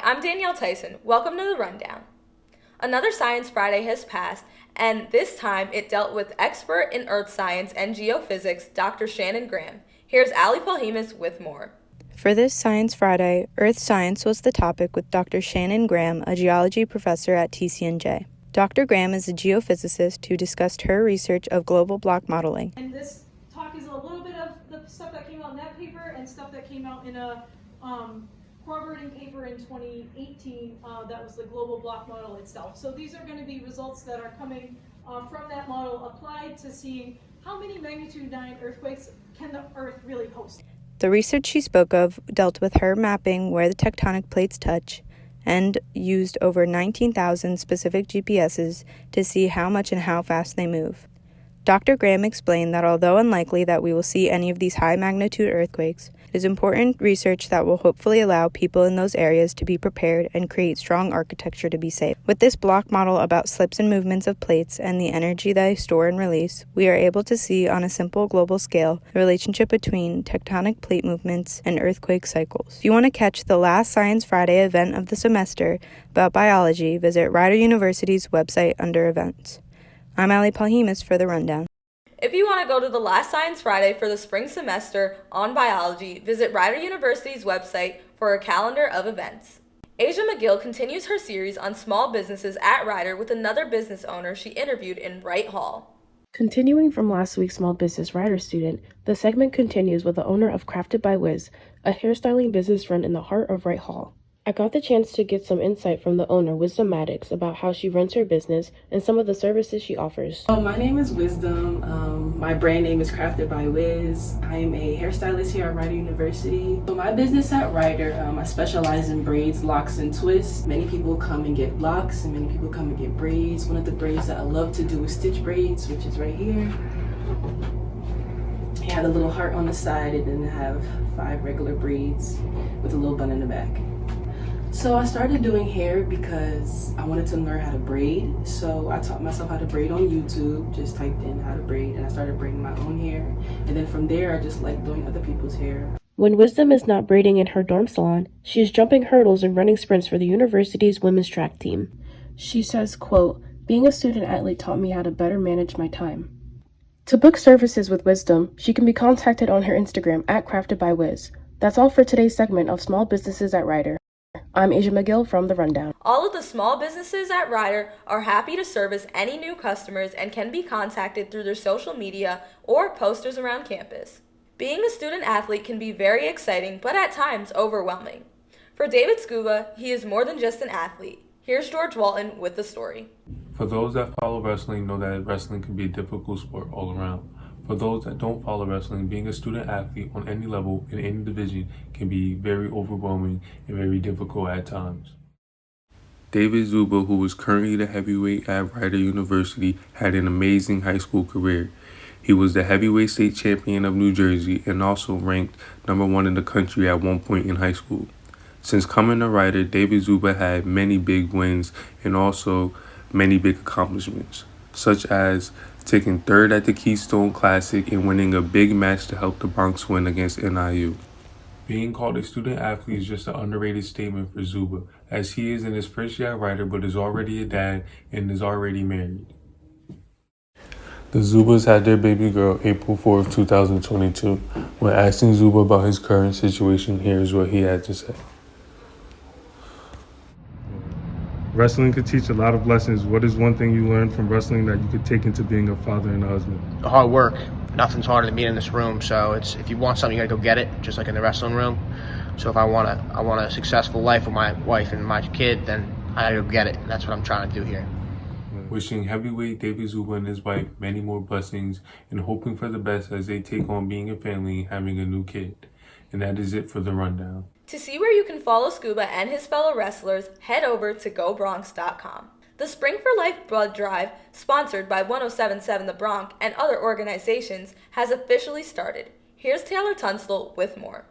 I'm Danielle Tyson. Welcome to The Rundown. Another Science Friday has passed, and this time it dealt with expert in earth science and geophysics, Dr. Shannon Graham. Here's Ali Palhimas with more. For this Science Friday, Earth Science was the topic with Dr. Shannon Graham, a geology professor at TCNJ. Dr. Graham is a geophysicist who discussed her research of global block modeling. And this talk is a little bit of the stuff that came out in that paper and stuff that came out in a corroborating paper in 2018 that was the global block model itself. So these are going to be results that are coming from that model applied to seeing how many magnitude 9 earthquakes can the Earth really host. The research she spoke of dealt with her mapping where the tectonic plates touch and used over 19,000 specific GPSs to see how much and how fast they move. Dr. Graham explained that although unlikely that we will see any of these high-magnitude earthquakes, it is important research that will hopefully allow people in those areas to be prepared and create strong architecture to be safe. With this block model about slips and movements of plates and the energy they store and release, we are able to see on a simple global scale the relationship between tectonic plate movements and earthquake cycles. If you want to catch the last Science Friday event of the semester about biology, visit Rider University's website under Events. I'm Ali Palhimas for The Rundown. If you want to go to the last Science Friday for the spring semester on biology, visit Rider University's website for a calendar of events. Asia McGill continues her series on small businesses at Rider with another business owner she interviewed in Wright Hall. Continuing from last week's Small Business Rider student, the segment continues with the owner of Crafted by Wiz, a hairstyling business run in the heart of Wright Hall. I got the chance to get some insight from the owner, Wisdom Maddox, about how she runs her business and some of the services she offers. My name is Wisdom. My brand name is Crafted by Wiz. I am a hairstylist here at Rider University. So my business at Rider, I specialize in braids, locks, and twists. Many people come and get locks, and many people come and get braids. One of the braids that I love to do is stitch braids, which is right here. It had a little heart on the side, and then have 5 regular braids with a little bun in the back. So I started doing hair because I wanted to learn how to braid. So I taught myself how to braid on YouTube, just typed in how to braid, and I started braiding my own hair. And then from there, I just liked doing other people's hair. When Wisdom is not braiding in her dorm salon, she is jumping hurdles and running sprints for the university's women's track team. She says, quote, "Being a student athlete taught me how to better manage my time." To book services with Wisdom, she can be contacted on her Instagram at Crafted by Wiz. That's all for today's segment of Small Businesses at Rider. I'm Asia McGill from The Rundown. All of the small businesses at Rider are happy to service any new customers and can be contacted through their social media or posters around campus. Being a student athlete can be very exciting, but at times overwhelming. For David Scuba, he is more than just an athlete. Here's George Walton with the story. For those that follow wrestling know that wrestling can be a difficult sport all around. For those that don't follow wrestling, being a student athlete on any level in any division can be very overwhelming and very difficult at times. David Zuba, who is currently the heavyweight at Rider University, had an amazing high school career. He was the heavyweight state champion of New Jersey and also ranked number 1 in the country at one point in high school. Since coming to Rider, David Zuba had many big wins and also many big accomplishments, such as taking 3rd at the Keystone Classic and winning a big match to help the Bronx win against NIU. Being called a student athlete is just an underrated statement for Zuba, as he is in his first year at Rider but is already a dad and is already married. The Zubas had their baby girl April 4th, 2022. When asking Zuba about his current situation, here's what he had to say. Wrestling could teach a lot of lessons. What is one thing you learned from wrestling that you could take into being a father and a husband? Hard work. Nothing's harder than being in this room. So it's if you want something, you gotta go get it, just like in the wrestling room. So if I want a successful life with my wife and my kid, then I gotta go get it. And that's what I'm trying to do here. Wishing heavyweight David Zuba and his wife many more blessings and hoping for the best as they take on being a family and having a new kid. And that is it for The Rundown. To see where you can follow Scuba and his fellow wrestlers, head over to GoBronx.com. The Spring for Life Blood Drive, sponsored by 1077 The Bronx and other organizations, has officially started. Here's Taylor Tunstall with more.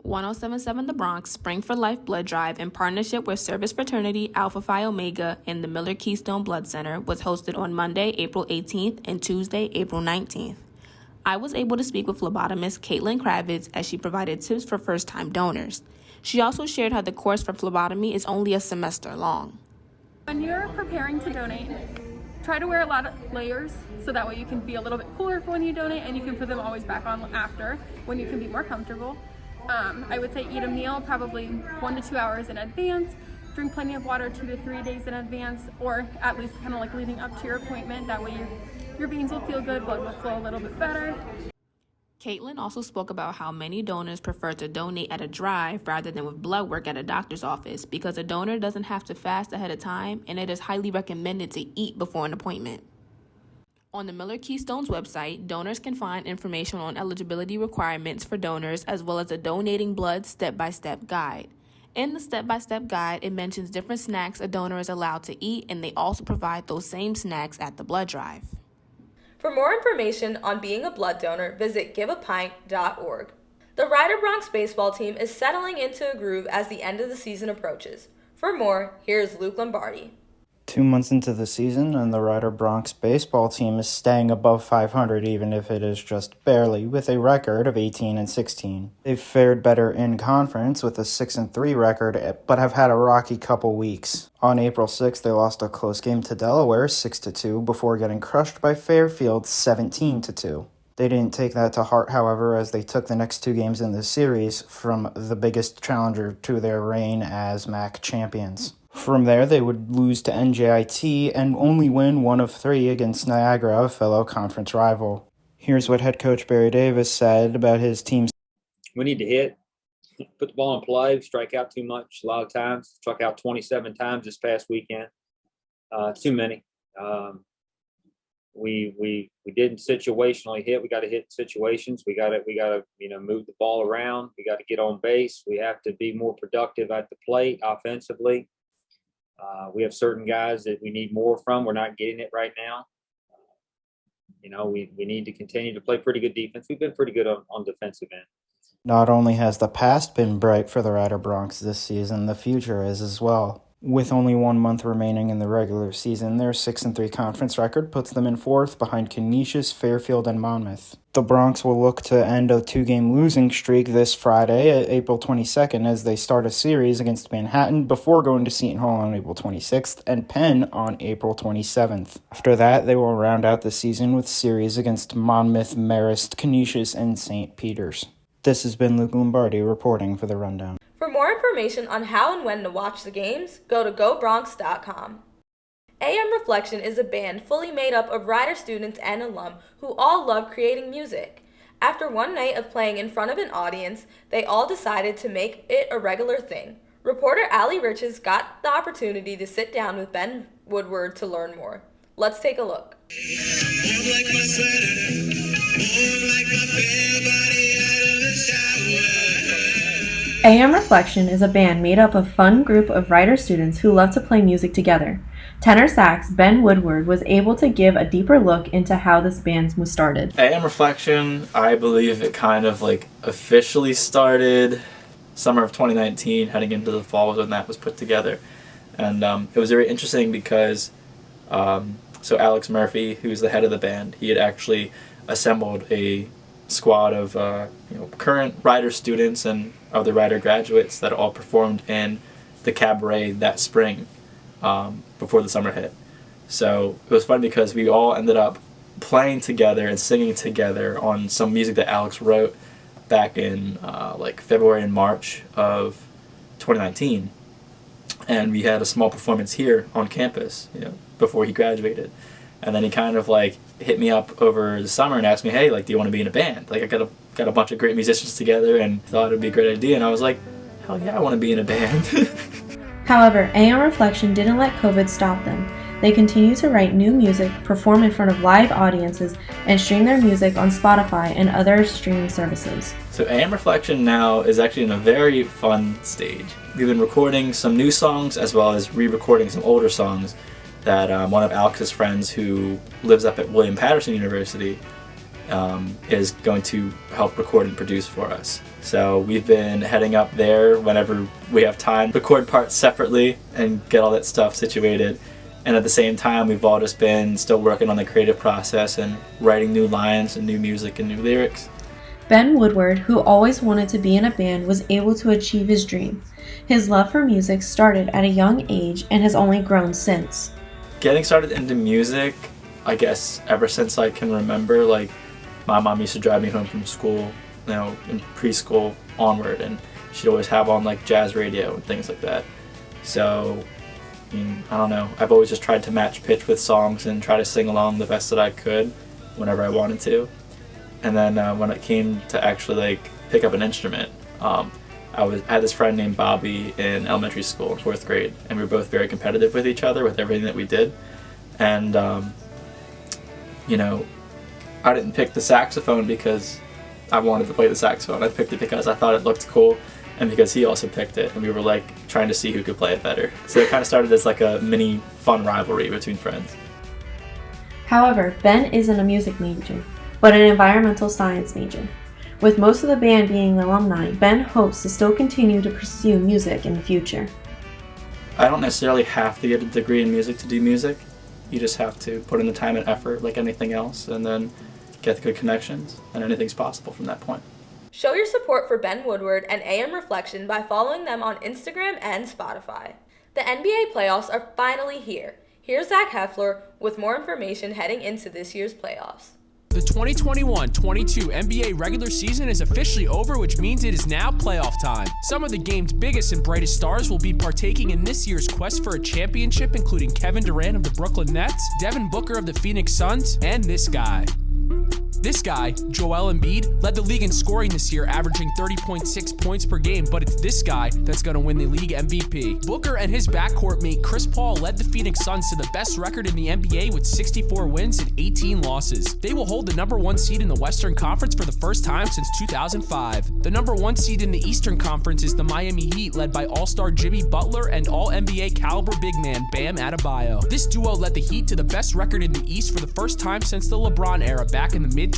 1077 The Bronx Spring for Life Blood Drive in partnership with Service Fraternity Alpha Phi Omega and the Miller Keystone Blood Center was hosted on Monday, April 18th and Tuesday, April 19th. I was able to speak with phlebotomist Caitlin Kravitz as she provided tips for first-time donors. She also shared how the course for phlebotomy is only a semester long. When you're preparing to donate, try to wear a lot of layers so that way you can be a little bit cooler for when you donate, and you can put them always back on after when you can be more comfortable. I would say eat a meal probably 1 to 2 hours in advance, drink plenty of water 2 to 3 days in advance, or at least kind of like leading up to your appointment. That way your veins will feel good, blood will flow a little bit better. Caitlin also spoke about how many donors prefer to donate at a drive rather than with blood work at a doctor's office because a donor doesn't have to fast ahead of time, and it is highly recommended to eat before an appointment. On the Miller Keystone's website, donors can find information on eligibility requirements for donors as well as a donating blood step-by-step guide. In the step-by-step guide, it mentions different snacks a donor is allowed to eat, and they also provide those same snacks at the blood drive. For more information on being a blood donor, visit giveapint.org. The Rider Bronx baseball team is settling into a groove as the end of the season approaches. For more, here's Luke Lombardi. 2 months into the season, and the Rider Bronx baseball team is staying above 500, even if it is just barely, with a record of 18-16. They've fared better in conference with a 6-3 record, but have had a rocky couple weeks. On April 6th, they lost a close game to Delaware 6-2 before getting crushed by Fairfield 17-2. They didn't take that to heart, however, as they took the next 2 games in the series from the biggest challenger to their reign as MAC champions. From there, they would lose to NJIT and only win 1 of 3 against Niagara, a fellow conference rival. Here's what head coach Barry Davis said about his team's. We need to hit, put the ball in play, strike out too much a lot of times. Struck out 27 times this past weekend. Too many. We didn't situationally hit. We got to hit situations. We got to move the ball around. We got to get on base. We have to be more productive at the plate offensively. We have certain guys that we need more from. We're not getting it right now. We need to continue to play pretty good defense. We've been pretty good on defensive end. Not only has the past been bright for the Rider Bronx this season, the future is as well. With only 1 month remaining in the regular season, their 6-3 conference record puts them in 4th behind Canisius, Fairfield, and Monmouth. The Bronx will look to end a 2-game losing streak this Friday, April 22nd, as they start a series against Manhattan before going to Seton Hall on April 26th and Penn on April 27th. After that, they will round out the season with series against Monmouth, Marist, Canisius, and St. Peter's. This has been Luke Lombardi reporting for The Rundown. For more information on how and when to watch the games, go to GoBronx.com. AM Reflection is a band fully made up of Rider students and alum who all love creating music. After one night of playing in front of an audience, they all decided to make it a regular thing. Reporter Allie Riches got the opportunity to sit down with Ben Woodward to learn more. Let's take a look. AM Reflection is a band made up of a fun group of Rider students who love to play music together. Tenor sax Ben Woodward was able to give a deeper look into how this band was started. AM Reflection, I believe it kind of officially started summer of 2019, heading into the fall was when that was put together. And it was very interesting because so Alex Murphy, who's the head of the band, he had actually assembled a squad of current Rider students and other Rider graduates that all performed in the cabaret that spring before the summer hit. So it was fun because we all ended up playing together and singing together on some music that Alex wrote back in February and March of 2019. And we had a small performance here on campus, before he graduated. And then he kind of hit me up over the summer and asked me, hey, do you want to be in a band? I got a bunch of great musicians together and thought it would be a great idea. And I was like, hell yeah, I want to be in a band. However, AM Reflection didn't let COVID stop them. They continue to write new music, perform in front of live audiences, and stream their music on Spotify and other streaming services. So AM Reflection now is actually in a very fun stage. We've been recording some new songs as well as re-recording some older songs that one of Alex's friends who lives up at William Patterson University is going to help record and produce for us. So we've been heading up there whenever we have time, record parts separately and get all that stuff situated. And at the same time, we've all just been still working on the creative process and writing new lines and new music and new lyrics. Ben Woodward, who always wanted to be in a band, was able to achieve his dream. His love for music started at a young age and has only grown since. Getting started into music, I guess, ever since I can remember, like, my mom used to drive me home from school, you know, in preschool onward, and she'd always have on, like, jazz radio and things like that. So, I mean, I don't know, I've always just tried to match pitch with songs and try to sing along the best that I could whenever I wanted to. And then when it came to actually, like, pick up an instrument, I had this friend named Bobby in elementary school in 4th grade, and we were both very competitive with each other with everything that we did. And, you know, I didn't pick the saxophone because I wanted to play the saxophone. I picked it because I thought it looked cool, and because he also picked it, and we were, like, trying to see who could play it better. So it kind of started as, like, a mini fun rivalry between friends. However, Ben isn't a music major, but an environmental science major. With most of the band being alumni, Ben hopes to still continue to pursue music in the future. I don't necessarily have to get a degree in music to do music. You just have to put in the time and effort like anything else, and then get the good connections, and anything's possible from that point. Show your support for Ben Woodward and AM Reflection by following them on Instagram and Spotify. The NBA playoffs are finally here. Here's Zach Heffler with more information heading into this year's playoffs. The 2021-22 NBA regular season is officially over, which means it is now playoff time. Some of the game's biggest and brightest stars will be partaking in this year's quest for a championship, including Kevin Durant of the Brooklyn Nets, Devin Booker of the Phoenix Suns, and this guy. This guy, Joel Embiid, led the league in scoring this year, averaging 30.6 points per game, but it's this guy that's going to win the league MVP. Booker and his backcourt mate Chris Paul led the Phoenix Suns to the best record in the NBA with 64 wins and 18 losses. They will hold the number 1 seed in the Western Conference for the first time since 2005. The number 1 seed in the Eastern Conference is the Miami Heat, led by All-Star Jimmy Butler and All-NBA caliber big man Bam Adebayo. This duo led the Heat to the best record in the East for the first time since the LeBron era back in the mid-2010s.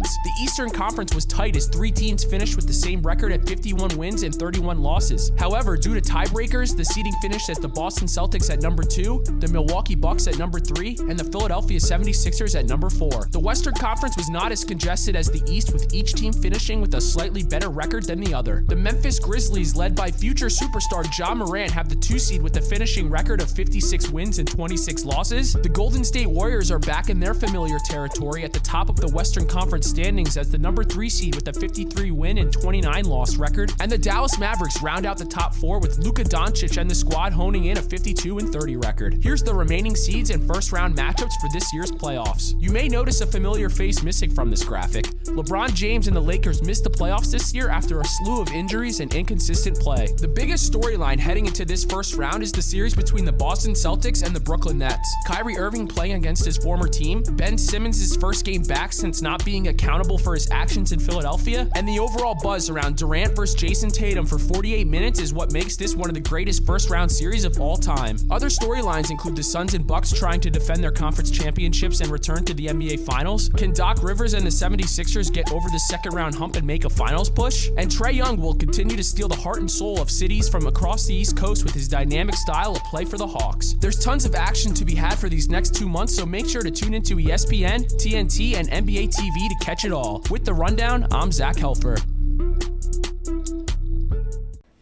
The Eastern Conference was tight as 3 teams finished with the same record at 51 wins and 31 losses. However, due to tiebreakers, the seeding finished as the Boston Celtics at number 2, the Milwaukee Bucks at number 3, and the Philadelphia 76ers at number 4. The Western Conference was not as congested as the East, with each team finishing with a slightly better record than the other. The Memphis Grizzlies, led by future superstar Ja Morant, have the 2 seed with a finishing record of 56 wins and 26 losses. The Golden State Warriors are back in their familiar territory at the top of the Western Conference standings as the number 3 seed with a 53 win and 29 loss record, and the Dallas Mavericks round out the top 4 with Luka Doncic and the squad honing in a 52 and 30 record. Here's the remaining seeds and first round matchups for this year's playoffs. You may notice a familiar face missing from this graphic. LeBron James and the Lakers missed the playoffs this year after a slew of injuries and inconsistent play. The biggest storyline heading into this first round is the series between the Boston Celtics and the Brooklyn Nets. Kyrie Irving playing against his former team, Ben Simmons' first game back since not being accountable for his actions in Philadelphia, and the overall buzz around Durant versus Jason Tatum for 48 minutes is what makes this one of the greatest first-round series of all time. Other storylines include the Suns and Bucks trying to defend their conference championships and return to the NBA Finals. Can Doc Rivers and the 76ers get over the second-round hump and make a finals push? And Trae Young will continue to steal the heart and soul of cities from across the East Coast with his dynamic style of play for the Hawks. There's tons of action to be had for these next 2 months, so make sure to tune into ESPN, TNT, and NBA TV to catch it all. With the rundown, I'm Zach Helfer.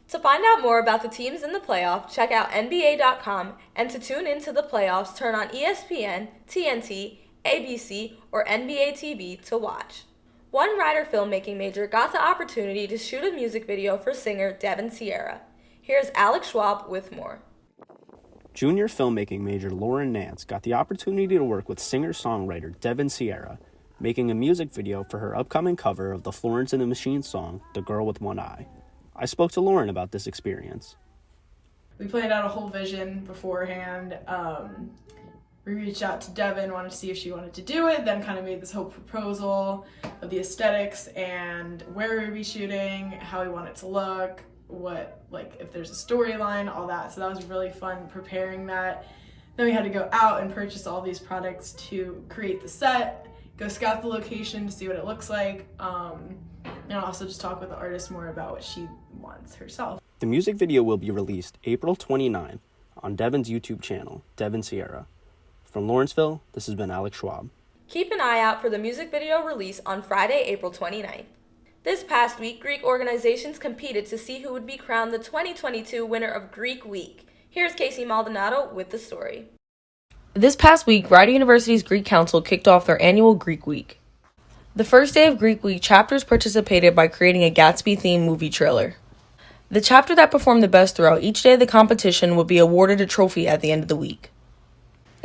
To find out more about the teams in the playoff, check out NBA.com, and to tune into the playoffs, turn on ESPN, TNT, ABC, or NBA TV to watch. One Rider filmmaking major got the opportunity to shoot a music video for singer Devin Sierra. Here's Alex Schwab with more. Junior filmmaking major Lauren Nance got the opportunity to work with singer-songwriter Devin Sierra, making a music video for her upcoming cover of the Florence and the Machine song, The Girl with One Eye. I spoke to Lauren about this experience. We planned out a whole vision beforehand. We reached out to Devin, wanted to see if she wanted to do it, then kind of made this whole proposal of the aesthetics and where we would be shooting, how we want it to look, what, like, if there's a storyline, all that. So that was really fun preparing that. Then we had to go out and purchase all these products to create the set, go scout the location to see what it looks like, and also just talk with the artist more about what she wants herself. The music video will be released April 29th on Devin's YouTube channel, Devin Sierra. From Lawrenceville, this has been Alex Schwab. Keep an eye out for the music video release on Friday, April 29th. This past week, Greek organizations competed to see who would be crowned the 2022 winner of Greek Week. Here's Casey Maldonado with the story. This past week, Rider University's Greek Council kicked off their annual Greek Week. The first day of Greek Week, chapters participated by creating a Gatsby-themed movie trailer. The chapter that performed the best throughout each day of the competition would be awarded a trophy at the end of the week.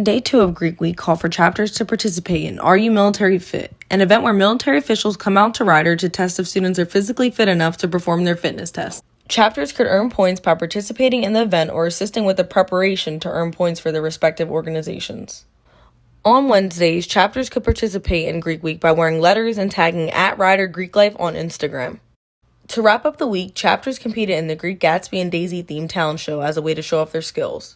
Day 2 of Greek Week called for chapters to participate in Are You Military Fit?, an event where military officials come out to Rider to test if students are physically fit enough to perform their fitness test. Chapters could earn points by participating in the event or assisting with the preparation to earn points for their respective organizations. On Wednesdays, chapters could participate in Greek Week by wearing letters and tagging @RiderGreekLife on Instagram. To wrap up the week, chapters competed in the Greek Gatsby and Daisy themed talent show as a way to show off their skills.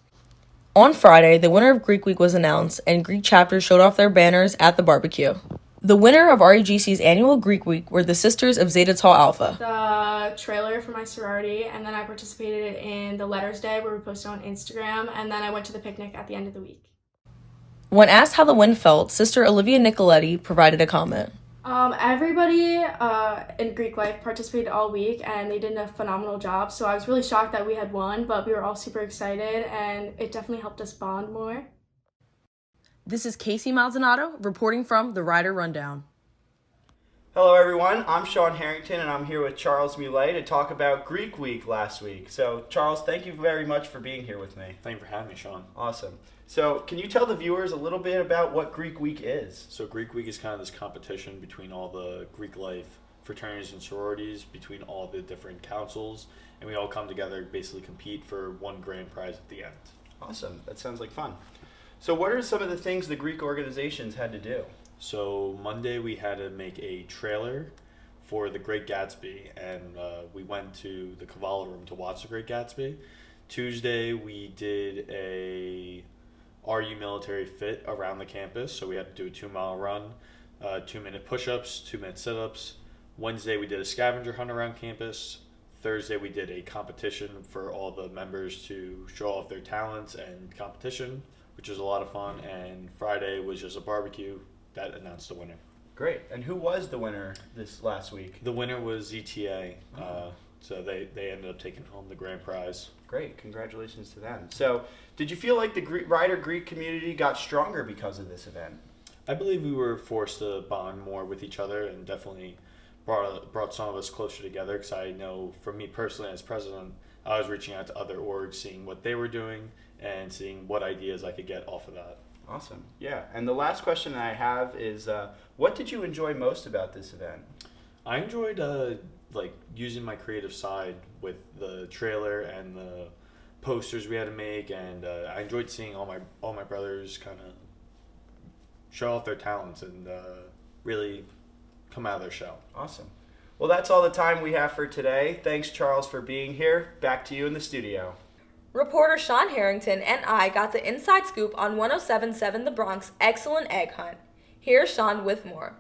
On Friday, the winner of Greek Week was announced, and Greek chapters showed off their banners at the barbecue. The winner of REGC's annual Greek Week were the Sisters of Zeta Tau Alpha. The trailer for my sorority, and then I participated in the Letters Day where we posted on Instagram, and then I went to the picnic at the end of the week. When asked how the win felt, Sister Olivia Nicoletti provided a comment. Everybody in Greek Life participated all week, and they did a phenomenal job, so I was really shocked that we had won, but we were all super excited, and it definitely helped us bond more. This is Casey Maldonado reporting from the Rider Rundown. Hello everyone, I'm Sean Harrington and I'm here with Charles Muley to talk about Greek Week last week. So Charles, thank you very much for being here with me. Thank you for having me, Sean. Awesome. So can you tell the viewers a little bit about what Greek Week is? So Greek Week is kind of this competition between all the Greek life fraternities and sororities, between all the different councils, and we all come together, basically compete for one grand prize at the end. Awesome, that sounds like fun. So what are some of the things the Greek organizations had to do? So Monday we had to make a trailer for The Great Gatsby, and we went to the Cavallo Room to watch The Great Gatsby. Tuesday we did a Are You Military Fit around the campus, so we had to do a 2-mile run, 2-minute push-ups, 2-minute sit-ups. Wednesday we did a scavenger hunt around campus. Thursday we did a competition for all the members to show off their talents and competition, which was a lot of fun. And Friday was just a barbecue that announced the winner. Great. And who was the winner this last week? The winner was ZTA. So they ended up taking home the grand prize. Great. Congratulations to them. So did you feel like the Rider Greek community got stronger because of this event? I believe we were forced to bond more with each other and definitely brought some of us closer together, because I know for me personally as president, I was reaching out to other orgs, seeing what they were doing and seeing what ideas I could get off of that. Awesome. Yeah. And the last question I have is, what did you enjoy most about this event? I enjoyed using my creative side with the trailer and the posters we had to make, and I enjoyed seeing all my brothers kind of show off their talents and really come out of their shell. Awesome. Well, that's all the time we have for today. Thanks, Charles, for being here. Back to you in the studio. Reporter Sean Harrington and I got the inside scoop on 107.7 The Bronx Excellent Egg Hunt. Here's Sean with more.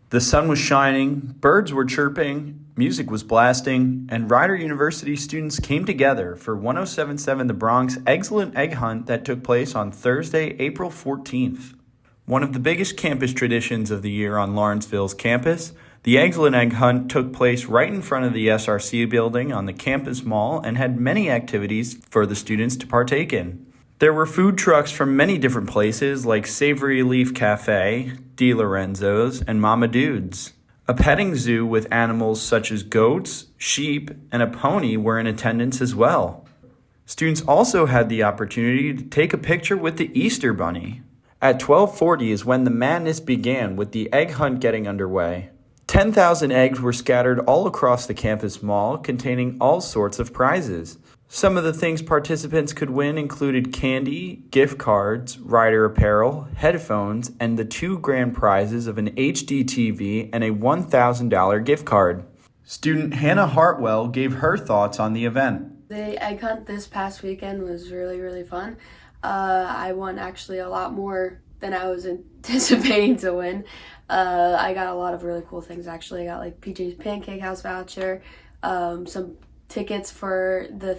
The sun was shining, birds were chirping, music was blasting, and Rider University students came together for 107.7 The Bronx Excellent Egg Hunt that took place on Thursday, April 14th. One of the biggest campus traditions of the year on Lawrenceville's campus, the Excellent Egg Hunt took place right in front of the SRC building on the campus mall and had many activities for the students to partake in. There were food trucks from many different places like Savory Leaf Cafe, Di Lorenzo's, and Mama Dude's. A petting zoo with animals such as goats, sheep, and a pony were in attendance as well. Students also had the opportunity to take a picture with the Easter Bunny. At 12:40 is when the madness began, with the egg hunt getting underway. 10,000 eggs were scattered all across the campus mall, containing all sorts of prizes. Some of the things participants could win included candy, gift cards, Rider apparel, headphones, and the 2 grand prizes of an HD TV and a $1,000 gift card. Student Hannah Hartwell gave her thoughts on the event. The egg hunt this past weekend was really, really fun. I won actually a lot more than I was anticipating to win. I got a lot of really cool things actually. I got like PJ's Pancake House voucher, some tickets for the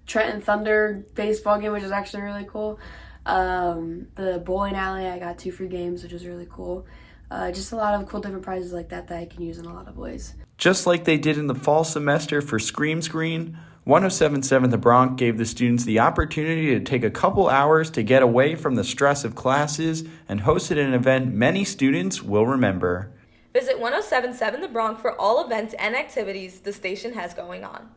Trenton Thunder baseball game, which is actually really cool. The bowling alley, I got 2 free games, which is really cool. just a lot of cool different prizes like that I can use in a lot of ways. Just like they did in the fall semester for Scream Screen, 107.7 The Bronx gave the students the opportunity to take a couple hours to get away from the stress of classes and hosted an event many students will remember. Visit 107.7 The Bronx for all events and activities the station has going on.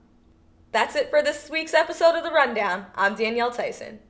That's it for this week's episode of The Rundown. I'm Danielle Tyson.